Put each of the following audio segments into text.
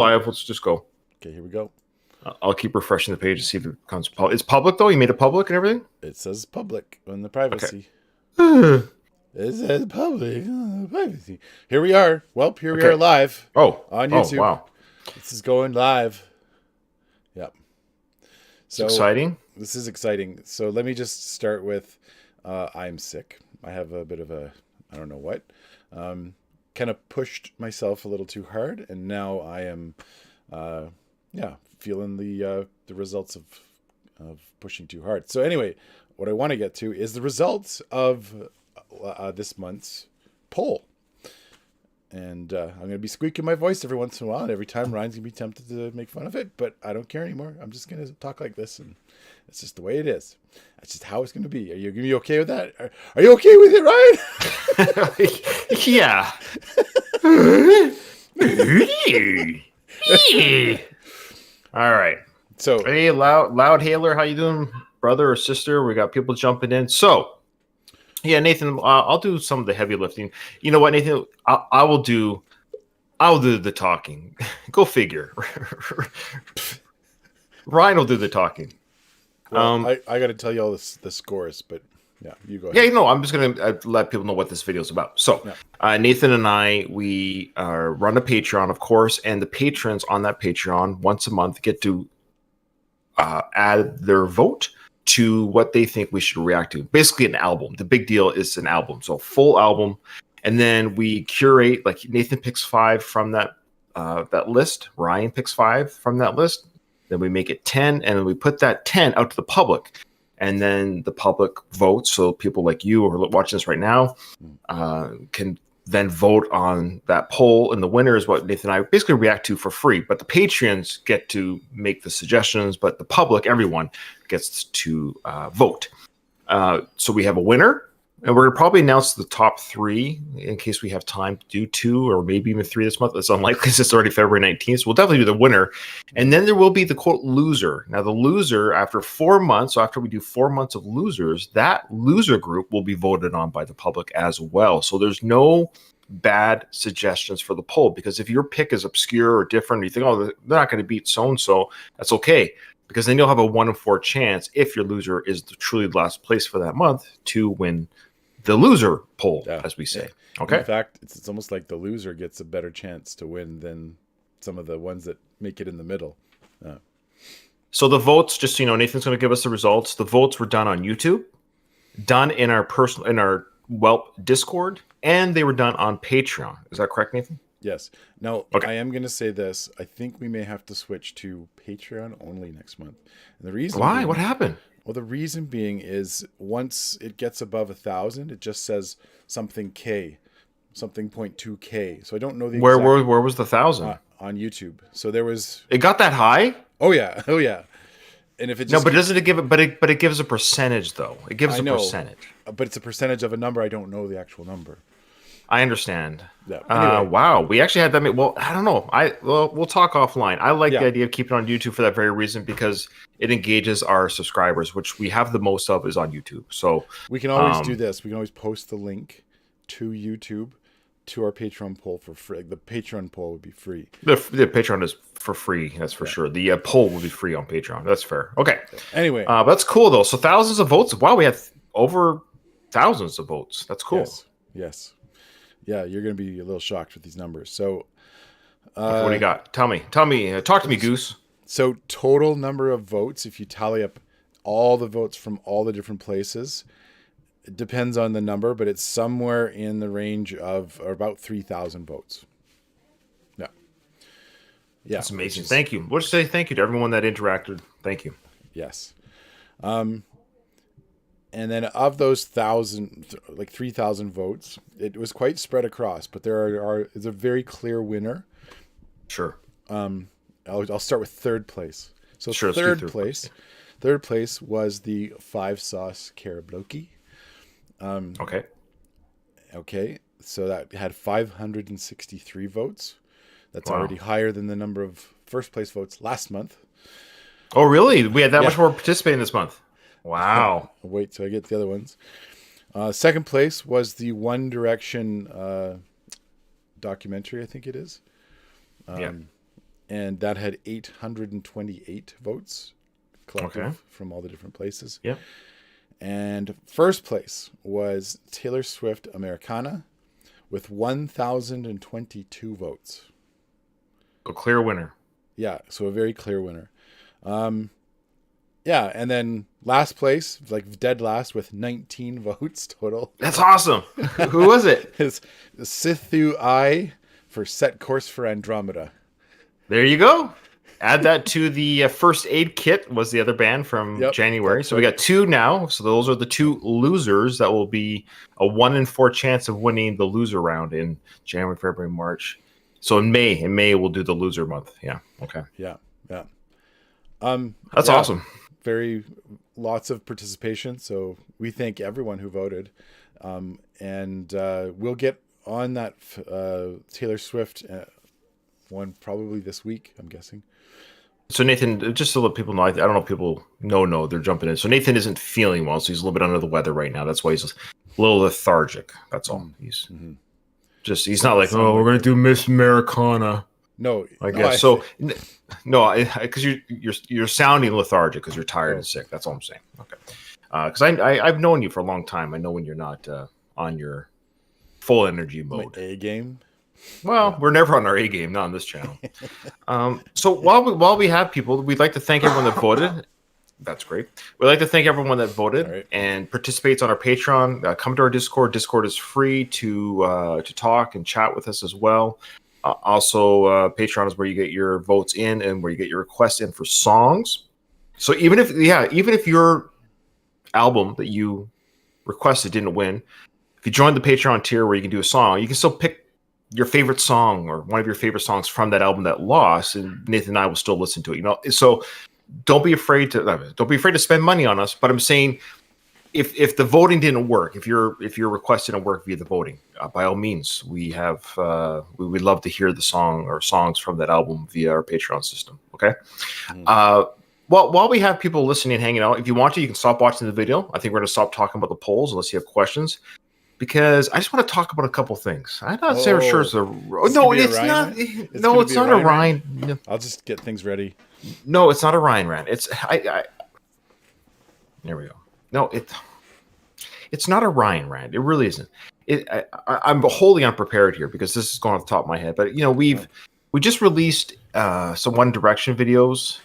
live. Let's just go. Okay, here we go. I'll keep refreshing the page to see if it becomes public. It's public though. You made it public and everything. It says public on the privacy. Okay. It says public privacy. Here we are. Welp, here we are live. Oh, on YouTube. Oh, wow. This is going live. Yep. So it's exciting. This is exciting. So let me just start with I'm sick. I have a bit of a, I don't know what, kind of pushed myself a little too hard. And now I am, feeling the results of pushing too hard. So anyway, what I want to get to is the results of this month's poll. And I'm going to be squeaking my voice every once in a while. And every time Ryan's going to be tempted to make fun of it. But I don't care anymore. I'm just going to talk like this. And it's just the way it is. That's just how it's going to be. Are you going to be okay with that? Are you okay with it, Ryan? Yeah. All right. So, hey, loud hailer, how you doing, brother or sister? We got people jumping in. So, yeah, Nathan, I'll do some of the heavy lifting. You know what, Nathan? I'll do the talking. Go figure. Ryan will do the talking. Well, I got to tell you all the scores, but yeah, you go ahead. Yeah, no, I'm just going to let people know what this video is about. So, Nathan and I, we run a Patreon, of course, and the patrons on that Patreon once a month get to add their vote to what they think we should react to. Basically, an album. The big deal is an album, so full album, and then we curate. Like Nathan picks 5 from that list. Ryan picks 5 from that list. Then we make it 10, and then we put that 10 out to the public. And then the public votes, so people like you who are watching this right now can then vote on that poll, and the winner is what Nathan and I basically react to for free. But the Patreons get to make the suggestions, but the public, everyone, gets to vote. So we have a winner, and we're going to probably announce the top 3 in case we have time to do 2 or maybe even 3 this month. It's unlikely because it's already February 19th. So we'll definitely do the winner. And then there will be the, quote, loser. Now, the loser, after 4 months, so after we do 4 months of losers, that loser group will be voted on by the public as well. So there's no bad suggestions for the poll, because if your pick is obscure or different, or you think, oh, they're not going to beat so-and-so, that's okay. Because then you'll have a 1 in 4 chance, if your loser is the truly last place for that month, to win the loser poll, as we say. Okay. In fact, it's almost like the loser gets a better chance to win than some of the ones that make it in the middle. So the votes, just so you know, Nathan's going to give us the results. The votes were done on YouTube, done in our Welp Discord, and they were done on Patreon. Is that correct, Nathan? Yes. Now, I am going to say this. I think we may have to switch to Patreon only next month. And the reason why? What happened? Well, the reason being is once it gets above 1,000, it just says something K, something 0.2K. So I don't know the where was the 1,000 on YouTube. So there was. It got that high? Oh yeah. And if it just but doesn't it give it? But it gives a percentage though. It gives a percentage. But it's a percentage of a number. I don't know the actual number. I understand. Yeah. Anyway. Wow. We actually had that. Well, I don't know. We'll talk offline. I like the idea of keeping it on YouTube for that very reason, because it engages our subscribers, which we have the most of is on YouTube. So we can always do this. We can always post the link to YouTube to our Patreon poll for free. The Patreon poll would be free. The Patreon is for free. That's for sure. The poll will be free on Patreon. That's fair. Okay. Anyway, that's cool though. So thousands of votes. Wow, we had over thousands of votes. That's cool. Yes. Yeah, you're going to be a little shocked with these numbers. So, what do you got? Tell me. Talk to me, Goose. So, total number of votes, if you tally up all the votes from all the different places, it depends on the number, but it's somewhere in the range of about 3,000 votes. Yeah. That's amazing. Thank you. We'll just say thank you to everyone that interacted. Thank you. Yes. And then of those 3,000 votes, it was quite spread across, but there is a very clear winner. Sure. I'll start with third place. So sure, third place was the 5-sauce karaoke. Okay. So that had 563 votes. That's already higher than the number of first place votes last month. Oh, really? We had that much more participating this month. Wow. I'll wait till I get the other ones. Second place was the One Direction documentary, I think it is. and that had 828 votes collective from all the different places. Yeah. And first place was Taylor Swift Americana with 1,022 votes. A clear winner. Yeah, so a very clear winner. Yeah, and then last place, like dead last with 19 votes total. That's awesome. Who was it? Is Sithu I for Set Course for Andromeda. There you go. Add that to the First Aid Kit was the other band from January. So we got two now. So those are the two losers that will be a 1 in 4 chance of winning the loser round in January, February, March. So in May we'll do the loser month. Yeah. Okay. Yeah. That's awesome. Very lots of participation. So we thank everyone who voted. And we'll get on that Taylor Swift one probably this week, I'm guessing. So Nathan, just to let people know, I don't know if people know they're jumping in. So Nathan isn't feeling well, so he's a little bit under the weather right now. That's why he's a little lethargic. That's all. He's not like, we're gonna do Miss Americana. No, I guess so. No, because you're sounding lethargic because you're tired and sick. That's all I'm saying. Okay, because I've known you for a long time. I know when you're not on your full energy mode. My A game. Well, we're never on our A game, not on this channel. So while we have people, we'd like to thank everyone that voted. That's great. We'd like to thank everyone that voted and participates on our Patreon. Come to our Discord. Discord is free to talk and chat with us as well. Also, Patreon is where you get your votes in and where you get your requests in for songs. So even if your album that you requested didn't win, if you join the Patreon tier where you can do a song, you can still pick your favorite song or one of your favorite songs from that album that lost, and Nathan and I will still listen to it. So don't be afraid to spend money on us. But I'm saying, if the voting didn't work, if your request didn't work via the voting, by all means, we would love to hear the song or songs from that album via our Patreon system. Okay. While we have people listening and hanging out, if you want to, you can stop watching the video. I think we're going to stop talking about the polls unless you have questions. Because I just want to talk about a couple things. I'm not sure it's a... No, it's not. No, it's not a Ryan. I'll just get things ready. No, it's not a Ryan rant. It's... There we go. No, it's not a Ryan rant. It really isn't. I'm wholly unprepared here because this is going off the top of my head. But, we just released some One Direction videos.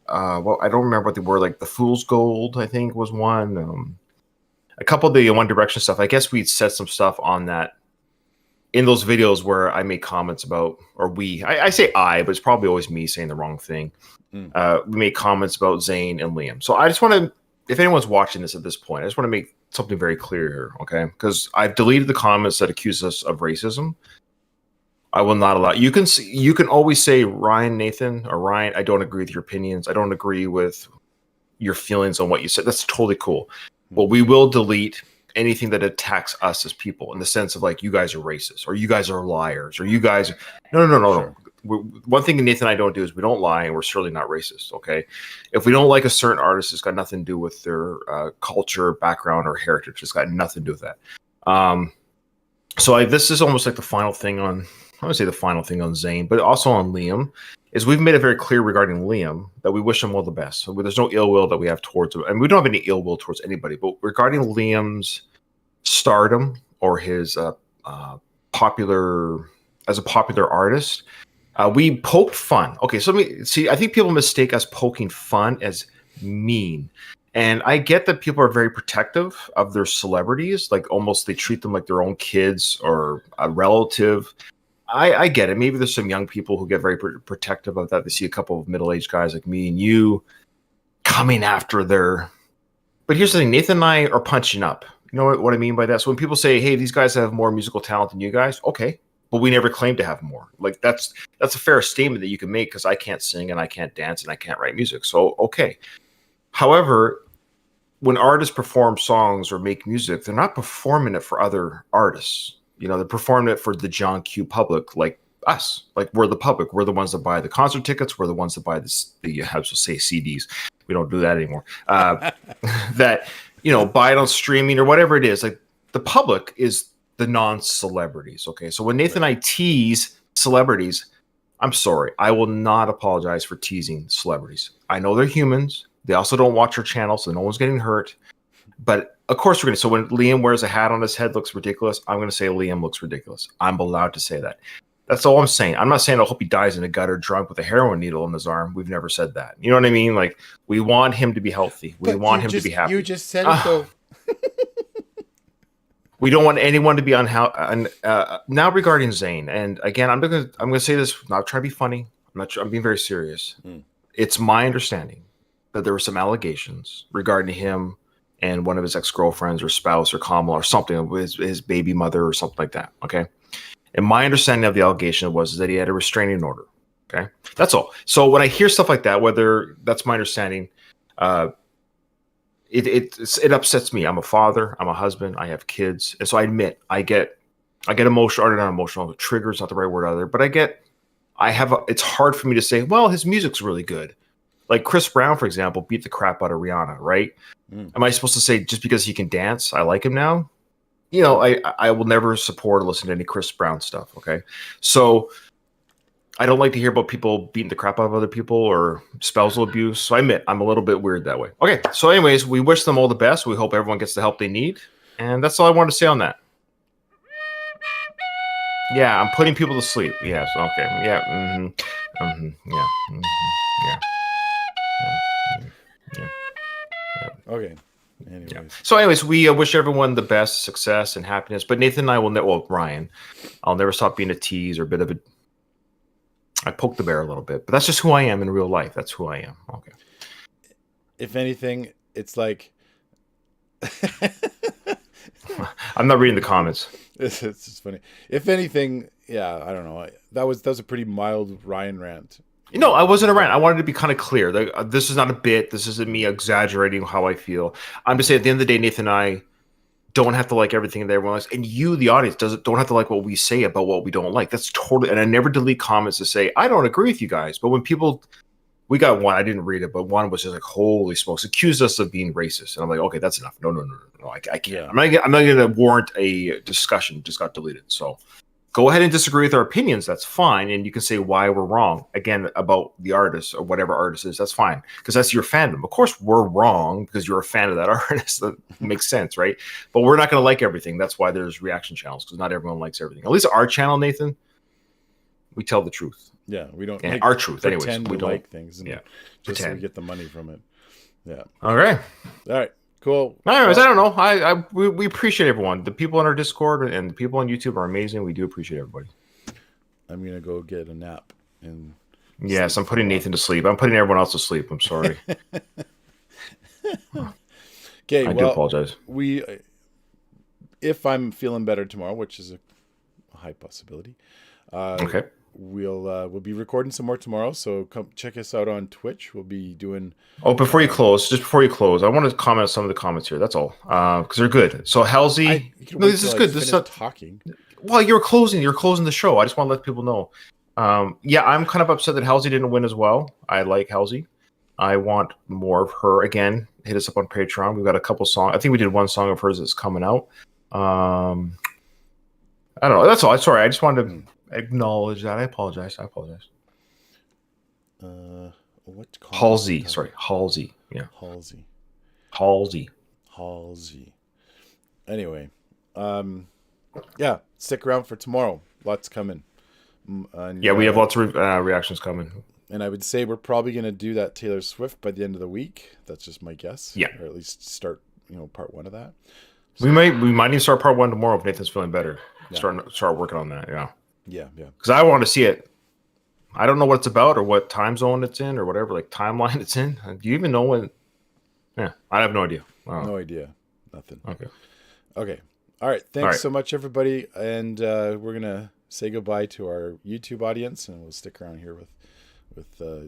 Well, I don't remember what they were. Like The Fool's Gold, I think, was one. A couple of the One Direction stuff. I guess we said some stuff on that in those videos where I made comments about, or I say I, but it's probably always me saying the wrong thing. We made comments about Zayn and Liam. So I just want to, if anyone's watching this at this point, I just want to make something very clear here, okay? Because I've deleted the comments that accuse us of racism. I will not allow. You can always say, Ryan, Nathan, or Ryan, I don't agree with your opinions. I don't agree with your feelings on what you said. That's totally cool. Well, we will delete anything that attacks us as people in the sense of like, you guys are racist or you guys are liars or you guys. No. Sure. One thing Nathan and I don't do is we don't lie, and we're certainly not racist. Okay. If we don't like a certain artist, it's got nothing to do with their culture, background, or heritage. It's got nothing to do with that. So this is almost like the final thing on, I would say the final thing on Zayn, but also on Liam. Is we've made it very clear regarding Liam that we wish him all the best. So there's no ill will that we have towards him. And we don't have any ill will towards anybody. But regarding Liam's stardom or his popular artist, we poked fun. Okay, so I think people mistake us poking fun as mean. And I get that people are very protective of their celebrities. Like almost they treat them like their own kids or a relative. I get it. Maybe there's some young people who get very protective of that. They see a couple of middle-aged guys like me and you coming after their... But here's the thing. Nathan and I are punching up. You know what I mean by that? So when people say, hey, these guys have more musical talent than you guys, okay. But we never claim to have more. Like that's a fair statement that you can make because I can't sing and I can't dance and I can't write music. So, okay. However, when artists perform songs or make music, they're not performing it for other artists. They're performing it for the John Q public, like us. Like we're the public. We're the ones that buy the concert tickets. We're the ones that buy the how to say CDs. We don't do that anymore. That buy it on streaming or whatever it is. Like the public is the non-celebrities. Okay, so when Nathan and I tease celebrities, I'm sorry. I will not apologize for teasing celebrities. I know they're humans. They also don't watch our channel, so no one's getting hurt. But of course we're going to. So when Liam wears a hat on his head, looks ridiculous, I'm going to say Liam looks ridiculous. I'm allowed to say that. That's all I'm saying. I'm not saying I hope he dies in a gutter drunk with a heroin needle in his arm. We've never said that. You know what I mean? Like, we want him to be healthy. We want him to be happy. You just said it, though. We don't want anyone to be unhappy. Now regarding Zayn, and again, I'm gonna say this, not trying to be funny. I'm being very serious. It's my understanding that there were some allegations regarding him and one of his ex-girlfriends or spouse or Kamala or something, his baby mother or something like that. Okay. And my understanding of the allegation was that he had a restraining order. Okay. That's all. So when I hear stuff like that, whether that's my understanding, it upsets me. I'm a father. I'm a husband. I have kids, and so I admit I get emotional. Or not emotional. Trigger is not the right word either. But it's hard for me to say, well, his music's really good. Like Chris Brown, for example, beat the crap out of Rihanna, right? Am I supposed to say just because he can dance, I like him now? You know, I will never support or listen to any Chris Brown stuff. Okay, so I don't like to hear about people beating the crap out of other people or spousal abuse. So I admit I'm a little bit weird that way. Okay. So anyways, we wish them all the best. We hope everyone gets the help they need. And that's all I wanted to say on that. Yeah, I'm putting people to sleep. Yes. Okay. Yeah. Yeah. Yeah. Yeah. Okay. Anyways. Yeah. So anyways, we wish everyone the best success and happiness. But Nathan and I will Ryan, I'll never stop being a tease or a bit of a I poke the bear a little bit, but that's just who I am in real life. That's who I am. Okay. If anything, it's like I'm not reading the comments. It's just funny. If anything, yeah, I don't know. That was a pretty mild Ryan rant. No, I wasn't a rant. I wanted to be kind of clear. This is not a bit. This isn't me exaggerating how I feel. I'm just saying at the end of the day, Nathan and I don't have to like everything that everyone likes, and you, the audience, don't have to like what we say about what we don't like. That's totally. And I never delete comments to say I don't agree with you guys. But when people, we got one, I didn't read it, but one was just like, holy smokes, accused us of being racist, and I'm like, okay, that's enough. No, I can't. Yeah. I'm not going to warrant a discussion. Just got deleted. So go ahead and disagree with our opinions. That's fine, and you can say why we're wrong again about the artist or whatever artist is. That's fine because that's your fandom. Of course, we're wrong because you're a fan of that artist. That makes sense, right? But we're not going to like everything. That's why there's reaction channels because not everyone likes everything. At least our channel, Nathan, we tell the truth. Yeah, we don't. And our truth, anyways. We don't like things. Just pretend. so we get the money from it. Yeah. Okay. All right. Cool. Anyways, I don't know. We appreciate everyone. The people on our Discord and the people on YouTube are amazing. We do appreciate everybody. I'm gonna go get a nap and. Yes, I'm putting Nathan to sleep. I'm putting everyone else to sleep. I'm sorry. Okay. I do apologize. If I'm feeling better tomorrow, which is a high possibility. Okay. We'll be recording some more tomorrow, so come check us out on Twitch. We'll be doing. Oh, before you close, I want to comment on some of the comments here. That's all, because they're good. So Halsey, no, this is good. This is talking. Well, you're closing the show. I just want to let people know. Yeah, I'm kind of upset that Halsey didn't win as well. I like Halsey. I want more of her. Again, hit us up on Patreon. We've got a couple songs. I think we did one song of hers that's coming out. I don't know. That's all. Sorry, I just wanted to acknowledge that. I apologize. What? Halsey. Sorry, Halsey. Yeah. Halsey. Anyway, yeah. Stick around for tomorrow. Lots coming. Yeah, we have lots of reactions coming. And I would say we're probably going to do that Taylor Swift by the end of the week. That's just my guess. Yeah. Or at least start, part one of that. So, we might even start part one tomorrow if Nathan's feeling better. Yeah. Start working on that. Yeah. Yeah. Because I want to see it. I don't know what it's about or what time zone it's in or whatever, like timeline it's in. Do you even know when? Yeah, I have no idea. No idea. Nothing. Okay. All right. Thanks so much, everybody. And we're going to say goodbye to our YouTube audience, and we'll stick around here with